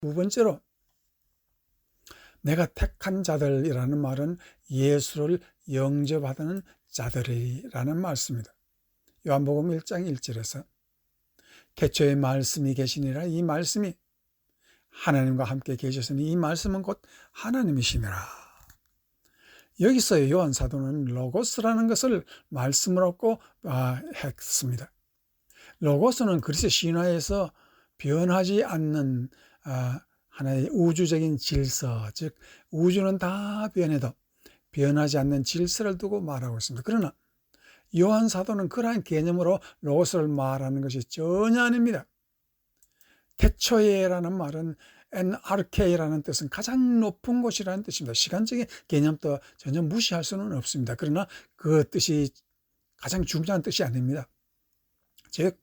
두 번째로 내가 택한 자들이라는 말은 예수를 영접하는 자들이라는 말씀입니다. 요한복음 1장 1절에서 태초에 말씀이 계시니라, 이 말씀이 하나님과 함께 계셨으니 이 말씀은 곧 하나님이시니라. 여기서 요한 사도는 로고스라는 것을 말씀을 얻고 했습니다. 로고스는 그리스 신화에서 변하지 않는 하나의 우주적인 질서, 즉 우주는 다 변해도 변하지 않는 질서를 두고 말하고 있습니다. 그러나 요한 사도는 그러한 개념으로 로고스를 말하는 것이 전혀 아닙니다. 태초에라는 말은 엔아르케라는 뜻은 가장 높은 곳이라는 뜻입니다. 시간적인 개념도 전혀 무시할 수는 없습니다. 그러나 그 뜻이 가장 중요한 뜻이 아닙니다. 즉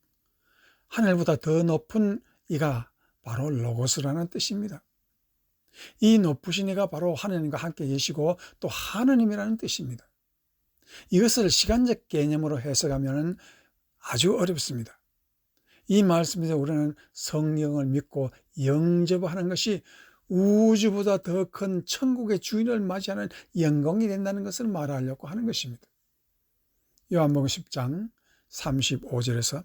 하늘보다 더 높은 이가 바로 로고스라는 뜻입니다. 이 높으신 이가 바로 하나님과 함께 계시고 또 하느님이라는 뜻입니다. 이것을 시간적 개념으로 해석하면 아주 어렵습니다. 이 말씀에서 우리는 성령을 믿고 영접하는 것이 우주보다 더 큰 천국의 주인을 맞이하는 영광이 된다는 것을 말하려고 하는 것입니다. 요한복음 10장 35절에서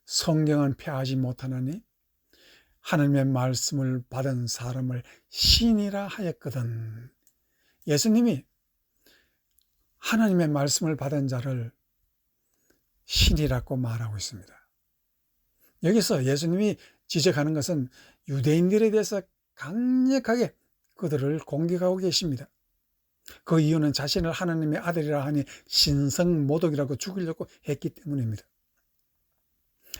성경은 폐하지 못하나니 하나님의 말씀을 받은 사람을 신이라 하였거든. 예수님이 하나님의 말씀을 받은 자를 신이라고 말하고 있습니다. 여기서 예수님이 지적하는 것은 유대인들에 대해서 강력하게 그들을 공격하고 계십니다. 그 이유는 자신을 하나님의 아들이라 하니 신성모독이라고 죽이려고 했기 때문입니다.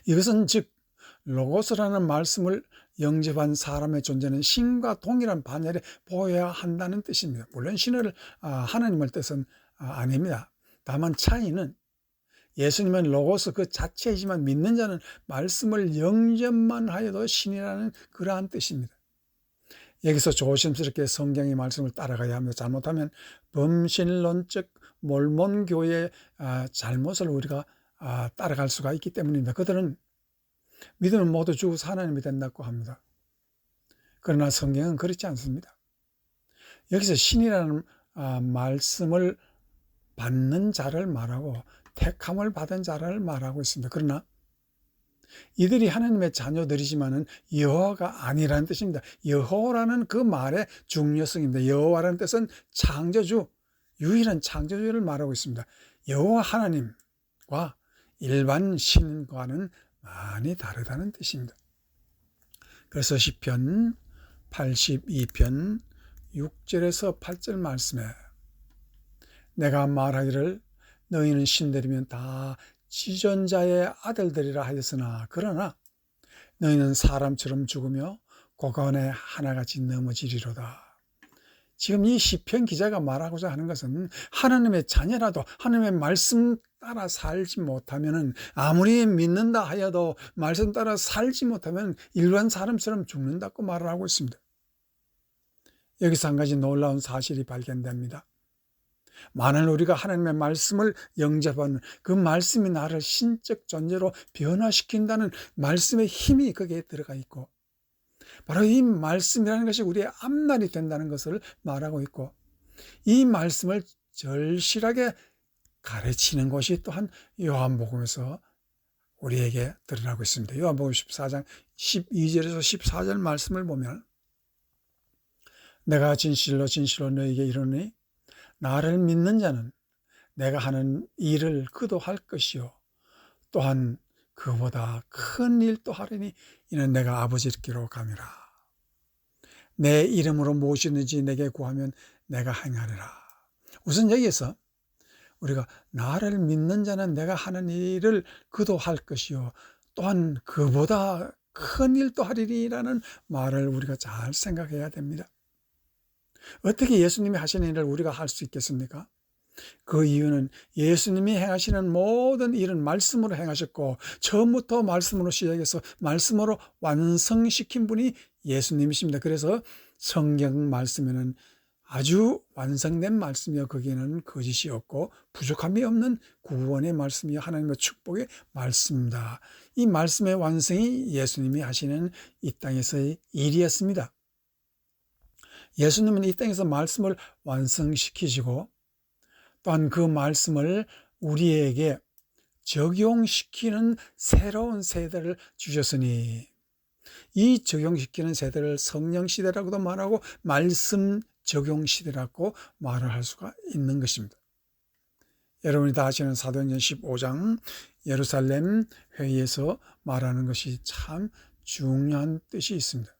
이것은 즉 로고스라는 말씀을 영접한 사람의 존재는 신과 동일한 반열에 보여야 한다는 뜻입니다. 물론 신을 하나님을 뜻은 아닙니다. 다만 차이는 예수님은 로고스 그 자체이지만 믿는 자는 말씀을 영접만 하여도 신이라는 그러한 뜻입니다. 여기서 조심스럽게 성경의 말씀을 따라가야 합니다. 잘못하면 범신론적 몰몬교의 잘못을 우리가 따라갈 수가 있기 때문입니다. 그들은 믿으면 모두 죽어서 하나님이 된다고 합니다. 그러나 성경은 그렇지 않습니다. 여기서 신이라는 말씀을 받는 자를 말하고 택함을 받은 자를 말하고 있습니다. 그러나 이들이 하나님의 자녀들이지만은 여호와가 아니라는 뜻입니다. 여호와라는 그 말의 중요성입니다. 여호와라는 뜻은 창조주, 유일한 창조주를 말하고 있습니다. 여호와 하나님과 일반 신과는 많이 다르다는 뜻입니다. 그래서 시편 82편 6절에서 8절 말씀에 내가 말하기를 너희는 신들이면 다 지존자의 아들들이라 하였으나 그러나 너희는 사람처럼 죽으며 고관에 하나같이 넘어지리로다. 지금 이 시편 기자가 말하고자 하는 것은 하나님의 자녀라도 하나님의 말씀 따라 살지 못하면, 아무리 믿는다 하여도 말씀 따라 살지 못하면 일반 사람처럼 죽는다고 말을 하고 있습니다. 여기서 한 가지 놀라운 사실이 발견됩니다. 만일 우리가 하나님의 말씀을 영접하는 그 말씀이 나를 신적 존재로 변화시킨다는 말씀의 힘이 거기에 들어가 있고, 바로 이 말씀이라는 것이 우리의 앞날이 된다는 것을 말하고 있고, 이 말씀을 절실하게 가르치는 것이 또한 요한복음에서 우리에게 드러나고 있습니다. 요한복음 14장 12절에서 14절 말씀을 보면 내가 진실로 진실로 너에게 이르노니 나를 믿는 자는 내가 하는 일을 그도 할 것이요 또한 그보다 큰 일도 하리니 이는 내가 아버지께로 감이라. 내 이름으로 무엇이든지 내게 구하면 내가 행하리라. 우선 여기에서 우리가 나를 믿는 자는 내가 하는 일을 그도 할 것이요 또한 그보다 큰 일도 하리라는 말을 우리가 잘 생각해야 됩니다. 어떻게 예수님이 하시는 일을 우리가 할 수 있겠습니까? 그 이유는 예수님이 행하시는 모든 일은 말씀으로 행하셨고 처음부터 말씀으로 시작해서 말씀으로 완성시킨 분이 예수님이십니다. 그래서 성경 말씀에는 아주 완성된 말씀이요 거기에는 거짓이 없고 부족함이 없는 구원의 말씀이요 하나님의 축복의 말씀입니다. 이 말씀의 완성이 예수님이 하시는 이 땅에서의 일이었습니다. 예수님은 이 땅에서 말씀을 완성시키시고 또한 그 말씀을 우리에게 적용시키는 새로운 세대를 주셨으니 이 적용시키는 세대를 성령시대라고도 말하고 말씀 적용시대라고 말을 할 수가 있는 것입니다. 여러분이 다 아시는 사도행전 15장 예루살렘 회의에서 말하는 것이 참 중요한 뜻이 있습니다.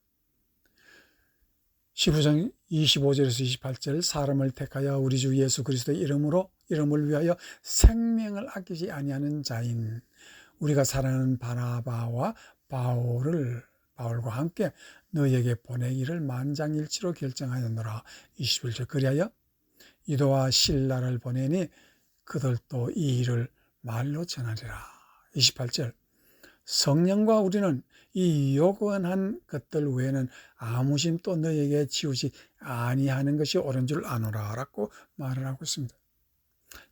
15장 25절에서 28절 사람을 택하여 우리 주 예수 그리스도의 이름을 위하여 생명을 아끼지 아니하는 자인 우리가 사랑하는 바나바와 바울과 함께 너희에게 보내기를 만장일치로 결정하였노라. 21절 그리하여 유도와 실라를 보내니 그들도 이 일을 말로 전하리라. 28절 성령과 우리는 이 요구한 것들 외에는 아무 짐도 너희에게 지우지 아니하는 것이 옳은 줄 아노라 라고 말을 하고 있습니다.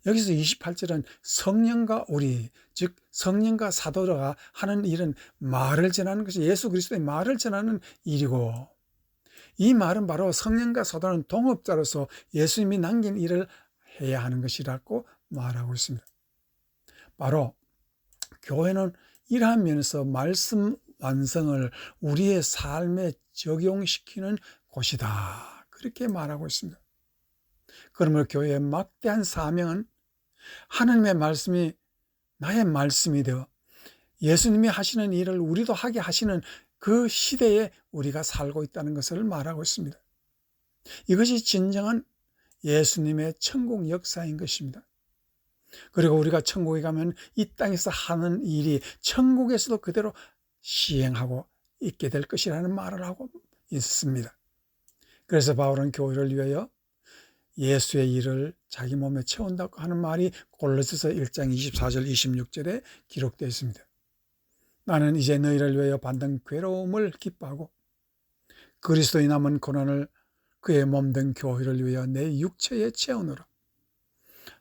여기서 28절은 성령과 우리, 즉 성령과 사도가 하는 일은 말을 전하는 것이 예수 그리스도의 말을 전하는 일이고 이 말은 바로 성령과 사도는 동업자로서 예수님이 남긴 일을 해야 하는 것이라고 말하고 있습니다. 바로 교회는 이러한 면에서 말씀 완성을 우리의 삶에 적용시키는 곳이다. 그렇게 말하고 있습니다. 그러므로 교회의 막대한 사명은 하나님의 말씀이 나의 말씀이 되어 예수님이 하시는 일을 우리도 하게 하시는 그 시대에 우리가 살고 있다는 것을 말하고 있습니다. 이것이 진정한 예수님의 천국 역사인 것입니다. 그리고 우리가 천국에 가면 이 땅에서 하는 일이 천국에서도 그대로 시행하고 있게 될 것이라는 말을 하고 있습니다. 그래서 바울은 교회를 위하여 예수의 일을 자기 몸에 채운다고 하는 말이 골로새서 1장 24절 26절에 기록되어 있습니다. 나는 이제 너희를 위하여 받는 괴로움을 기뻐하고 그리스도의 남은 고난을 그의 몸된 교회를 위하여 내 육체에 채우노라.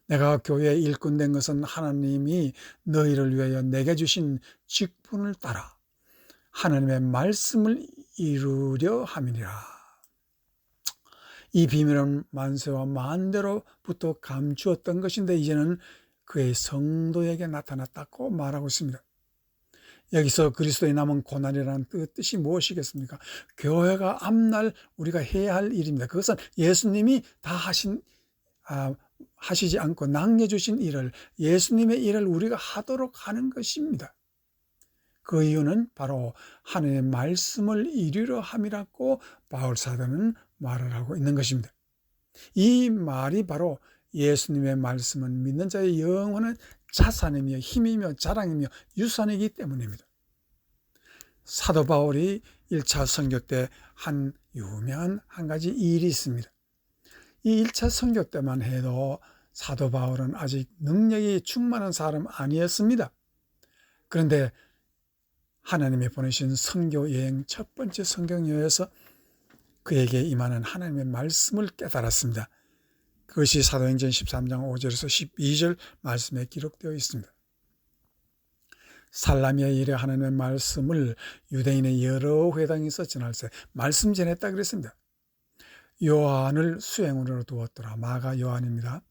내가 교회의 일꾼 된 것은 하나님이 너희를 위하여 내게 주신 직분을 따라 하나님의 말씀을 이루려 함이니라. 이 비밀은 만세와 만대로부터 감추었던 것인데 이제는 그의 성도에게 나타났다고 말하고 있습니다. 여기서 그리스도의 남은 고난이라는 그 뜻이 무엇이겠습니까? 교회가 앞날 우리가 해야 할 일입니다. 그것은 예수님이 다 하시지 않고 남겨주신 일을 예수님의 일을 우리가 하도록 하는 것입니다. 그 이유는 바로 하나님의 말씀을 이루려 함이라고 바울 사도는 말을 하고 있는 것입니다. 이 말이 바로 예수님의 말씀은 믿는 자의 영원한 자산이며 힘이며 자랑이며 유산이기 때문입니다. 사도 바울이 1차 선교 때 한 유명한 한 가지 일이 있습니다. 이 1차 선교 때만 해도 사도 바울은 아직 능력이 충만한 사람 아니었습니다. 그런데 하나님이 보내신 선교 여행 첫 번째 선교 여행에서 그에게 임하는 하나님의 말씀을 깨달았습니다. 그것이 사도행전 13장 5절에서 12절 말씀에 기록되어 있습니다. 살라미아 일에 하나님의 말씀을 유대인의 여러 회당에서 전할세 말씀 전했다 그랬습니다. 요한을 수행으로 두었더라. 마가 요한입니다.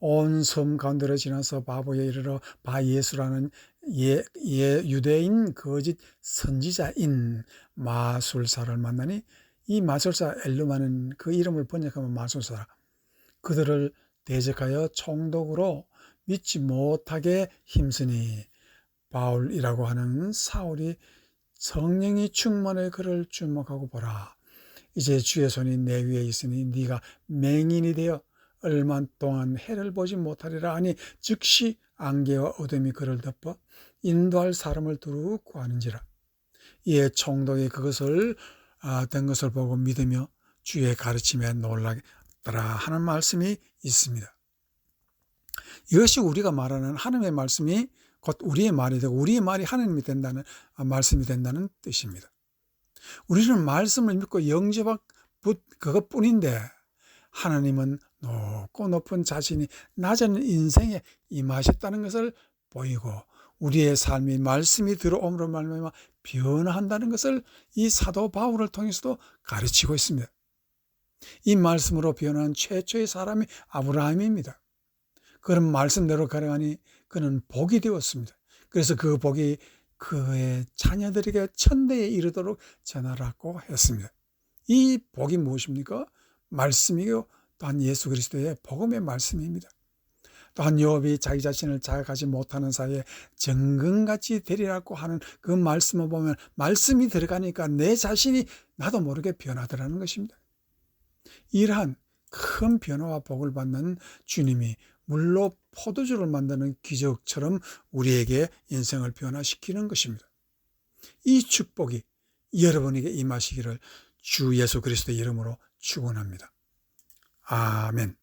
온 섬 가운데로 지나서 바보에 이르러 바예수라는 유대인 거짓 선지자인 마술사를 만나니 이 마술사 엘루마는 그 이름을 번역하면 마술사 그들을 대적하여 총독으로 믿지 못하게 힘쓰니 바울이라고 하는 사울이 성령이 충만해 그를 주목하고 보라. 이제 주의 손이 내 위에 있으니 네가 맹인이 되어 얼마 동안 해를 보지 못하리라 하니 즉시 안개와 어둠이 그를 덮어 인도할 사람을 두루 구하는지라. 이에 총독이 그것을 된 것을 보고 믿으며 주의 가르침에 놀라더라 하는 말씀이 있습니다. 이것이 우리가 말하는 하나님의 말씀이 곧 우리의 말이 되고 우리의 말이 하나님이 된다는 말씀이 된다는 뜻입니다. 우리는 말씀을 믿고 영접한 그것뿐인데 하나님은 높고 높은 자신이 낮은 인생에 임하셨다는 것을 보이고 우리의 삶이 말씀이 들어옴으로 말미암아 변화한다는 것을 이 사도 바울을 통해서도 가르치고 있습니다. 이 말씀으로 변화한 최초의 사람이 아브라함입니다. 그런 말씀대로 걸어가니 그는 복이 되었습니다. 그래서 그 복이 그의 자녀들에게 천대에 이르도록 전하라고 했습니다. 이 복이 무엇입니까? 말씀이요 또한 예수 그리스도의 복음의 말씀입니다. 또한 욥이 자기 자신을 자각하지 못하는 사이에 정금같이 되리라고 하는 그 말씀을 보면 말씀이 들어가니까 내 자신이 나도 모르게 변하더라는 것입니다. 이러한 큰 변화와 복을 받는 주님이 물로 포도주를 만드는 기적처럼 우리에게 인생을 변화시키는 것입니다. 이 축복이 여러분에게 임하시기를 주 예수 그리스도의 이름으로 축원합니다. 아멘.